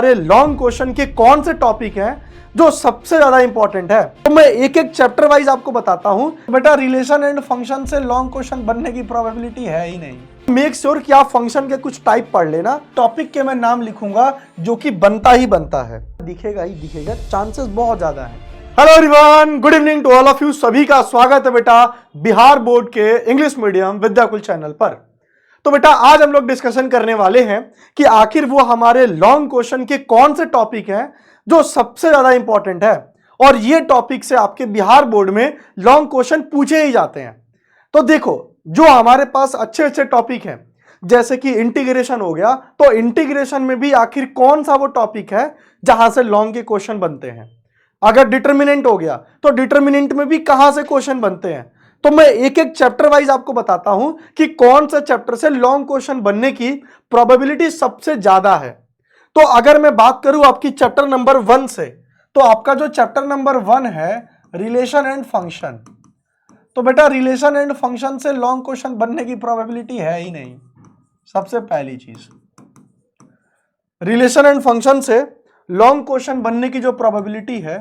हमारे long question के कौन से टॉपिक हैं जो सबसे ज्यादा इंपॉर्टेंट है, तो मैं एक एक चैप्टर वाइज आपको बताता हूं। बेटा रिलेशन एंड फंक्शन से लॉन्ग क्वेश्चन बनने की प्रोबेबिलिटी है ही नहीं। मेक श्योर कि आप फंक्शन के कुछ टाइप पढ़ लेना। टॉपिक के मैं नाम लिखूंगा जो कि बनता ही बनता है, दिखेगा ही दिखेगा, चांसेस बहुत ज्यादा है। Hello everyone, good evening to all of you. सभी का स्वागत है बेटा बिहार बोर्ड के इंग्लिश मीडियम विद्याकुल चैनल पर। तो बेटा आज हम लोग डिस्कशन करने वाले हैं कि आखिर वो हमारे लॉन्ग क्वेश्चन के कौन से टॉपिक हैं जो सबसे ज्यादा इंपॉर्टेंट है और ये टॉपिक से आपके बिहार बोर्ड में लॉन्ग क्वेश्चन पूछे ही जाते हैं। तो देखो, जो हमारे पास अच्छे अच्छे टॉपिक हैं जैसे कि इंटीग्रेशन हो गया, तो इंटीग्रेशन में भी आखिर कौन सा वो टॉपिक है जहां से लॉन्ग के क्वेश्चन बनते हैं। अगर डिटरमिनेंट हो गया तो डिटरमिनेंट में भी कहां से क्वेश्चन बनते हैं। तो मैं एक एक चैप्टर वाइज आपको बताता हूं कि कौन सा चैप्टर से लॉन्ग क्वेश्चन बनने की प्रोबेबिलिटी सबसे ज्यादा है। तो अगर मैं बात करूं आपकी चैप्टर नंबर 1 से, तो आपका जो चैप्टर नंबर 1 है रिलेशन एंड फंक्शन, तो बेटा रिलेशन एंड फंक्शन से लॉन्ग क्वेश्चन बनने की प्रोबेबिलिटी है ही नहीं। सबसे पहली चीज, रिलेशन एंड फंक्शन से लॉन्ग क्वेश्चन बनने की जो प्रोबेबिलिटी है,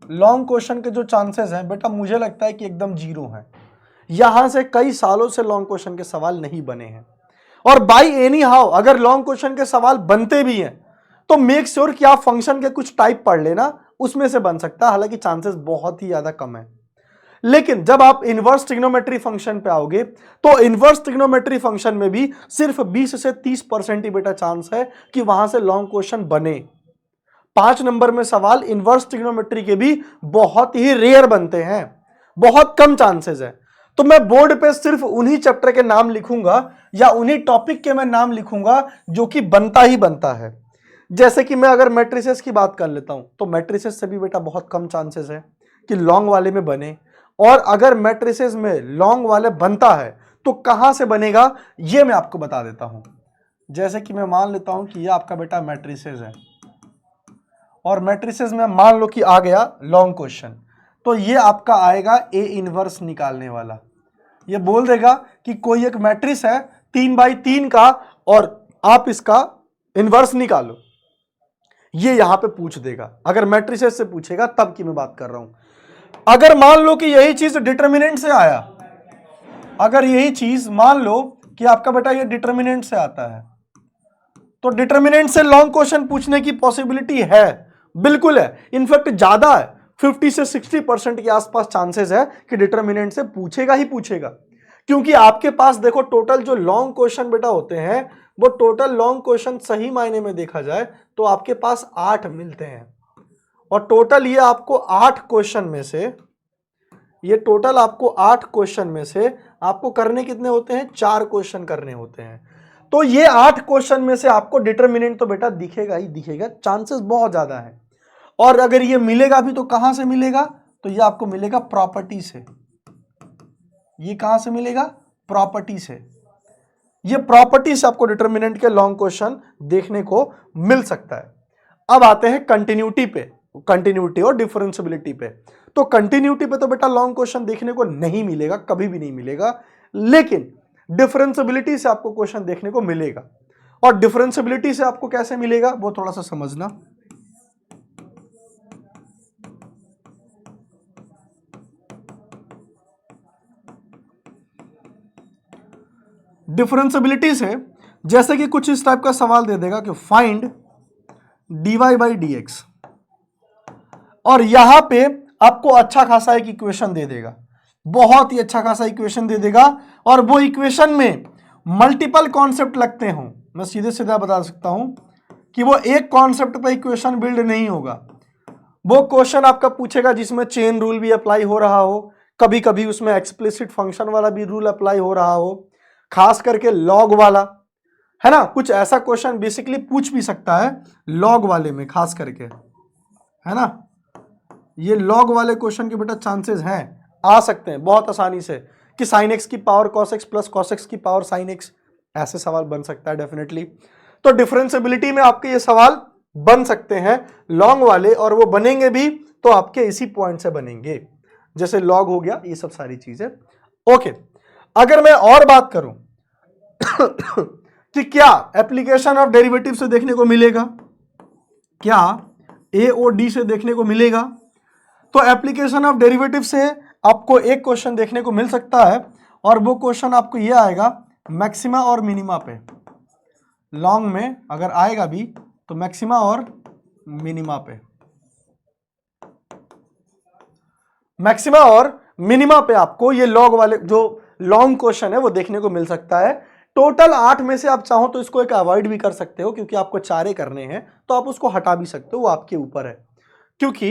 लॉन्ग क्वेश्चन के जो चांसेस हैं बेटा, मुझे लगता है कि एकदम जीरो हैं। यहां से कई सालों से लॉन्ग क्वेश्चन के सवाल नहीं बने हैं, और बाई एनी हाउ अगर लॉन्ग क्वेश्चन के सवाल बनते भी हैं तो मेक श्योर कि आप फंक्शन के कुछ टाइप पढ़ लेना, उसमें से बन सकता है। हालांकि चांसेस बहुत ही ज्यादा कम है। लेकिन जब आप इनवर्स ट्रिग्नोमेट्री फंक्शन पे आओगे तो इनवर्स ट्रिग्नोमेट्री फंक्शन में भी सिर्फ 20 से 30% ही बेटा चांस है कि वहां से लॉन्ग क्वेश्चन बने। 5 नंबर में सवाल इनवर्स ट्रिग्नोमेट्री के भी बहुत ही रेयर बनते हैं, बहुत कम चांसेस है। तो मैं बोर्ड पे सिर्फ उन्हीं चैप्टर के नाम लिखूंगा या उन्हीं टॉपिक के मैं नाम लिखूंगा जो कि बनता ही बनता है। जैसे कि मैं अगर मैट्रिसेस की बात कर लेता हूं, तो मैट्रिसेस से भी बेटा बहुत कम चांसेस है कि लॉन्ग वाले में बने। और अगर मैट्रिसेस में लॉन्ग वाले बनता है तो कहां से बनेगा ये मैं आपको बता देता हूं। जैसे कि मैं मान लेता हूं कि यह आपका बेटा मैट्रिसेस है, और मैट्रिसेस में मान लो कि आ गया लॉन्ग क्वेश्चन, तो ये आपका आएगा ए इनवर्स निकालने वाला। ये बोल देगा कि कोई एक मैट्रिक्स है 3x3 का और आप इसका इनवर्स निकालो। ये यहां पे पूछ देगा, अगर मैट्रिसेस से पूछेगा तब की मैं बात कर रहा हूं। अगर मान लो कि यही चीज डिटरमिनेंट से आया, अगर यही चीज मान लो कि आपका बेटा ये डिटरमिनेंट से आता है, तो डिटरमिनेंट से लॉन्ग क्वेश्चन पूछने की पॉसिबिलिटी है, बिल्कुल है, इनफैक्ट ज्यादा है। 50 से 60% के आसपास चांसेस है कि डिटरमिनेंट से पूछेगा ही पूछेगा। क्योंकि आपके पास देखो टोटल जो लॉन्ग क्वेश्चन बेटा होते हैं, वो टोटल लॉन्ग क्वेश्चन सही मायने में देखा जाए तो आपके पास 8 मिलते हैं। और टोटल ये आपको 8 क्वेश्चन में से, ये टोटल आपको 8 क्वेश्चन में से आपको करने कितने होते हैं? 4 क्वेश्चन करने होते हैं। तो ये 8 क्वेश्चन में से आपको डिटरमिनेंट तो बेटा दिखेगा ही दिखेगा, चांसेस बहुत ज्यादा है। और अगर ये मिलेगा भी तो कहां से मिलेगा? तो ये आपको मिलेगा प्रॉपर्टी से। ये कहां से मिलेगा? प्रॉपर्टी से। ये प्रॉपर्टी से आपको डिटरमिनेंट के लॉन्ग क्वेश्चन देखने को मिल सकता है। अब आते हैं कंटिन्यूटी पे, कंटिन्यूटी और डिफरेंशियबिलिटी पे। तो कंटिन्यूटी पे तो बेटा लॉन्ग क्वेश्चन देखने को नहीं मिलेगा, कभी भी नहीं मिलेगा। लेकिन डिफरेंशियबिलिटी से आपको क्वेश्चन देखने को मिलेगा। और डिफरेंशियबिलिटी से आपको कैसे मिलेगा वो थोड़ा सा समझना। डिफरेंशियबिलिटी से जैसे कि कुछ इस टाइप का सवाल दे देगा कि फाइंड dy/dx, और यहां पे आपको अच्छा खासा एक इक्वेशन दे देगा, बहुत ही अच्छा खासा इक्वेशन दे देगा। और वो इक्वेशन में मल्टीपल कॉन्सेप्ट लगते हों, मैं सीधे सीधा बता सकता हूं कि वो एक कॉन्सेप्ट पे इक्वेशन बिल्ड नहीं होगा। वो क्वेश्चन आपका पूछेगा जिसमें चेन रूल भी अप्लाई हो रहा हो, कभी कभी उसमें एक्सप्लिसिट फंक्शन वाला भी रूल अप्लाई हो रहा हो, खास करके लॉग वाला, है ना। कुछ ऐसा क्वेश्चन बेसिकली पूछ भी सकता है लॉग वाले में, खास करके, है ना। ये लॉग वाले क्वेश्चन के बेटा चांसेस हैं, आ सकते हैं बहुत आसानी से, कि साइन एक्स की power cos x plus cos x की पावर साइन एक्स, ऐसे सवाल बन सकता है डेफिनेटली। तो डिफरेंशियबिलिटी में आपके ये सवाल बन सकते हैं लॉन्ग वाले, और वो बनेंगे भी तो आपके इसी पॉइंट से बनेंगे, जैसे लॉग हो गया, ये सब सारी चीजें। ओके, अगर मैं और बात करूं कि क्या एप्लीकेशन ऑफ डेरिवेटिव से देखने को मिलेगा, क्या ए और डी से देखने को मिलेगा। तो एप्लीकेशन ऑफ डेरिवेटिव से आपको एक क्वेश्चन देखने को मिल सकता है और वो क्वेश्चन आपको ये आएगा मैक्सिमा और मिनिमा पे। लॉन्ग में अगर आएगा भी तो मैक्सिमा और मिनिमा पे, मैक्सिमा और मिनिमा पे आपको ये लॉग वाले जो लॉन्ग क्वेश्चन है वो देखने को मिल सकता है। टोटल 8 में से आप चाहो तो इसको एक अवॉइड भी कर सकते हो, क्योंकि आपको 4 करने हैं तो आप उसको हटा भी सकते हो, वो आपके ऊपर है। क्योंकि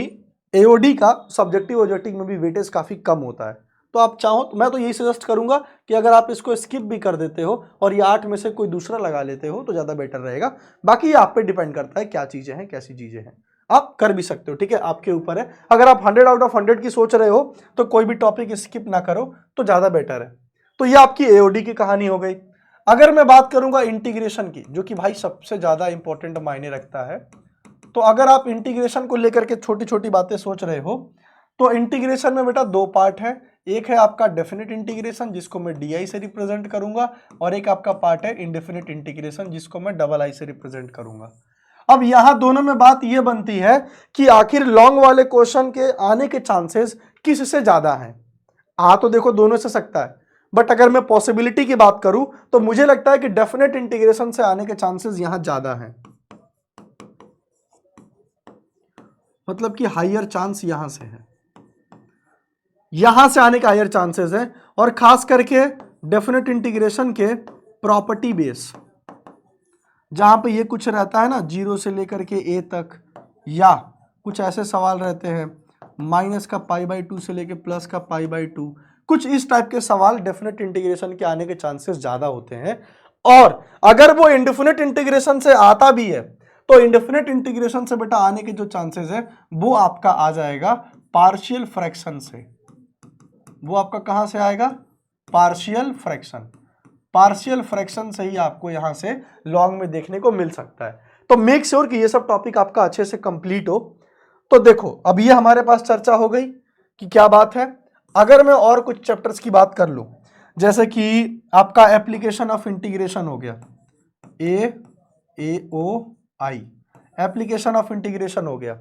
एओडी का सब्जेक्टिव ऑब्जेक्टिव में भी वेटेज काफी कम होता है, तो आप चाहो तो मैं तो यही सजेस्ट करूंगा कि अगर आप इसको स्किप भी कर देते हो और ये 8 में से कोई दूसरा लगा लेते हो तो ज्यादा बेटर रहेगा। बाकी ये आप पे डिपेंड करता है क्या चीजें हैं कैसी चीजें हैं, आप कर भी सकते हो, ठीक है, आपके ऊपर है। अगर आप 100 आउट ऑफ 100 की सोच रहे हो तो कोई भी टॉपिक स्किप ना करो तो ज्यादा बेटर है। तो ये आपकी एओडी की कहानी हो गई। अगर मैं बात करूंगा इंटीग्रेशन की, जो कि भाई सबसे ज्यादा इंपॉर्टेंट मायने रखता है, तो अगर आप इंटीग्रेशन को लेकर के छोटी छोटी बातें सोच रहे हो तो इंटीग्रेशन में बेटा 2 पार्ट है। एक है आपका डेफिनेट इंटीग्रेशन जिसको मैं डी आई से रिप्रेजेंट करूंगा, और एक आपका पार्ट है इंडेफिनिट इंटीग्रेशन जिसको मैं डबल आई से रिप्रेजेंट करूंगा। अब यहां दोनों में बात यह बनती है कि आखिर लॉन्ग वाले क्वेश्चन के आने के चांसेस किससे ज्यादा हैं। आ तो देखो दोनों से सकता है, बट अगर मैं पॉसिबिलिटी की बात करूं तो मुझे लगता है कि डेफिनेट इंटीग्रेशन से आने के चांसेस यहां ज्यादा हैं, मतलब कि हायर चांस यहां से है, यहां से आने का हायर चांसेस है। और खास करके डेफिनेट इंटीग्रेशन के प्रॉपर्टी बेस, जहां पे ये कुछ रहता है ना 0 से लेकर के a तक, या कुछ ऐसे सवाल रहते हैं माइनस का π/2 से लेकर प्लस का π/2, कुछ इस टाइप के सवाल डेफिनेट इंटीग्रेशन के आने के चांसेस ज्यादा होते हैं। और अगर वो इंडेफिनिट इंटीग्रेशन से आता भी है तो इंडेफिनिट इंटीग्रेशन से बेटा आने के जो चांसेस है वो आपका आ जाएगा पार्शियल फ्रैक्शन से। वो आपका कहां से आएगा, पार्शियल फ्रैक्शन, पार्शियल फ्रैक्शन से ही आपको यहां से लॉन्ग में देखने को मिल सकता है। तो मेक श्योर कि ये सब टॉपिक आपका अच्छे से कंप्लीट हो। तो देखो अब ये हमारे पास चर्चा हो गई कि क्या बात है। अगर मैं और कुछ चैप्टर्स की बात कर लूं, जैसे कि आपका एप्लीकेशन ऑफ इंटीग्रेशन हो गया, AOI एप्लीकेशन ऑफ इंटीग्रेशन हो गया,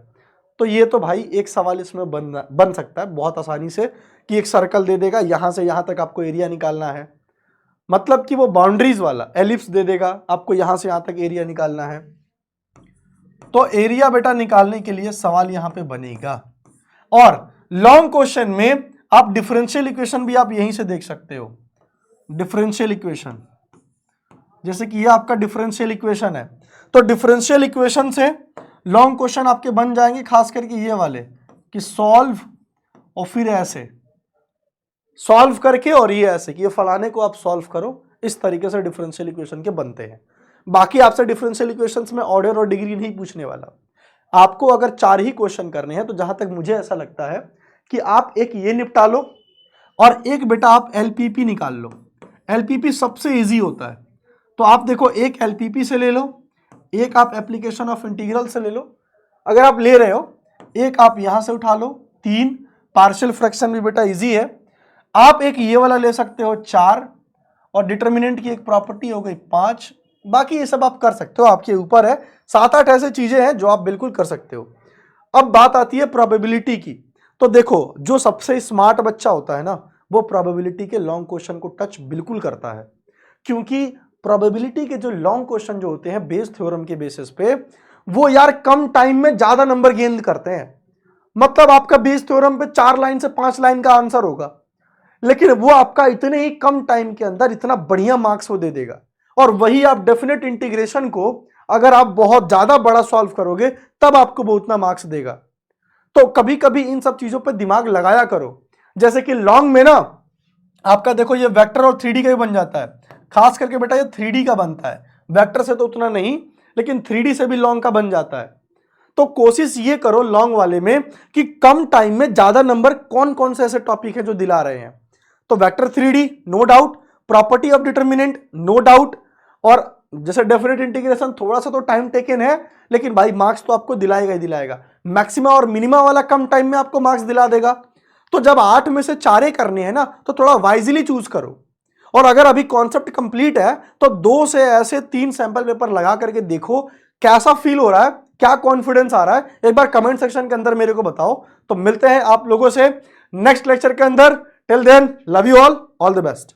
तो ये तो भाई एक सवाल इसमें बन सकता है बहुत आसानी से कि एक सर्कल दे देगा, यहां से यहां तक आपको एरिया निकालना है, मतलब कि वो बाउंड्रीज वाला एलिप्स दे देगा, आपको यहां से यहां तक एरिया निकालना है। तो एरिया बेटा निकालने के लिए सवाल यहां पे बनेगा। और लॉन्ग क्वेश्चन में आप डिफरेंशियल इक्वेशन भी आप यहीं से देख सकते हो, डिफरेंशियल इक्वेशन, जैसे कि ये आपका डिफरेंशियल इक्वेशन है, तो डिफरेंशियल इक्वेशन से लॉन्ग क्वेश्चन आपके बन जाएंगे, खास करके ये वाले कि सॉल्व और फिर ऐसे सॉल्व करके और ये ऐसे कि ये फलाने को आप सॉल्व करो, इस तरीके से डिफरेंशियल इक्वेशन के बनते हैं। बाकी आपसे डिफरेंशियल इक्वेशंस में ऑर्डर और डिग्री नहीं पूछने वाला, आपको अगर 4 ही क्वेश्चन करने हैं तो जहां तक मुझे ऐसा लगता है कि आप एक ये निपटा लो और एक बेटा आप एलपीपी निकाल लो। एलपीपी सबसे इजी होता है, तो आप देखो एक एलपीपी से ले लो, एक आप एप्लीकेशन ऑफ इंटीग्रल से ले लो, अगर आप ले रहे हो एक आप यहां से उठा लो, 3 पार्शियल फ्रैक्शन भी बेटा इजी है, आप एक ये वाला ले सकते हो 4, और डिटर्मिनेंट की एक प्रॉपर्टी हो गई 5। बाकी ये सब आप कर सकते हो, आपके ऊपर है। 7-8 ऐसे चीजें हैं जो आप बिल्कुल कर सकते हो। अब बात आती है प्रोबेबिलिटी की, तो देखो जो सबसे स्मार्ट बच्चा होता है ना वो प्रोबेबिलिटी के लॉन्ग क्वेश्चन को टच बिल्कुल करता है, क्योंकि प्रोबेबिलिटी के जो लॉन्ग क्वेश्चन जो होते हैं बेस थ्योरम के बेसिस पे, वो यार कम टाइम में ज्यादा नंबर गेन करते हैं। मतलब आपका बेस थ्योरम पे 4 लाइन से 5 लाइन का आंसर होगा, लेकिन वो आपका इतने ही कम टाइम के अंदर इतना बढ़िया मार्क्स वो दे देगा। और वही आप डेफिनेट इंटीग्रेशन को अगर आप बहुत ज्यादा बड़ा सॉल्व करोगे तब आपको वो उतना मार्क्स देगा। तो कभी कभी इन सब चीजों पर दिमाग लगाया करो। जैसे कि लॉन्ग में ना आपका देखो ये वेक्टर और 3D का भी बन जाता है, खास करके बेटा ये 3D का बनता है, वेक्टर से तो उतना नहीं लेकिन 3D से भी लॉन्ग का बन जाता है। तो कोशिश ये करो लॉन्ग वाले में कि कम टाइम में ज्यादा नंबर कौन कौन से ऐसे टॉपिक है जो दिला रहे हैं। तो vector 3D no doubt, property of determinant no doubt, और जैसे डेफिनेट इंटीग्रेशन थोड़ा सा तो टाइम टेकन है लेकिन भाई मार्क्स तो आपको दिलाएगा ही दिलाएगा। मैक्सिमा और मिनिमा वाला कम टाइम में आपको मार्क्स दिला देगा। तो जब 8 में से 4 करने हैं ना तो थोड़ा वाइजली चूज करो। और अगर अभी कॉन्सेप्ट कंप्लीट है तो 2 से ऐसे 3 सैंपल पेपर लगा करके देखो कैसा फील हो रहा है, क्या कॉन्फिडेंस आ रहा है, एक बार कमेंट सेक्शन के अंदर मेरे को बताओ। तो मिलते हैं आप लोगों से नेक्स्ट लेक्चर के अंदर। Till then love you all the best.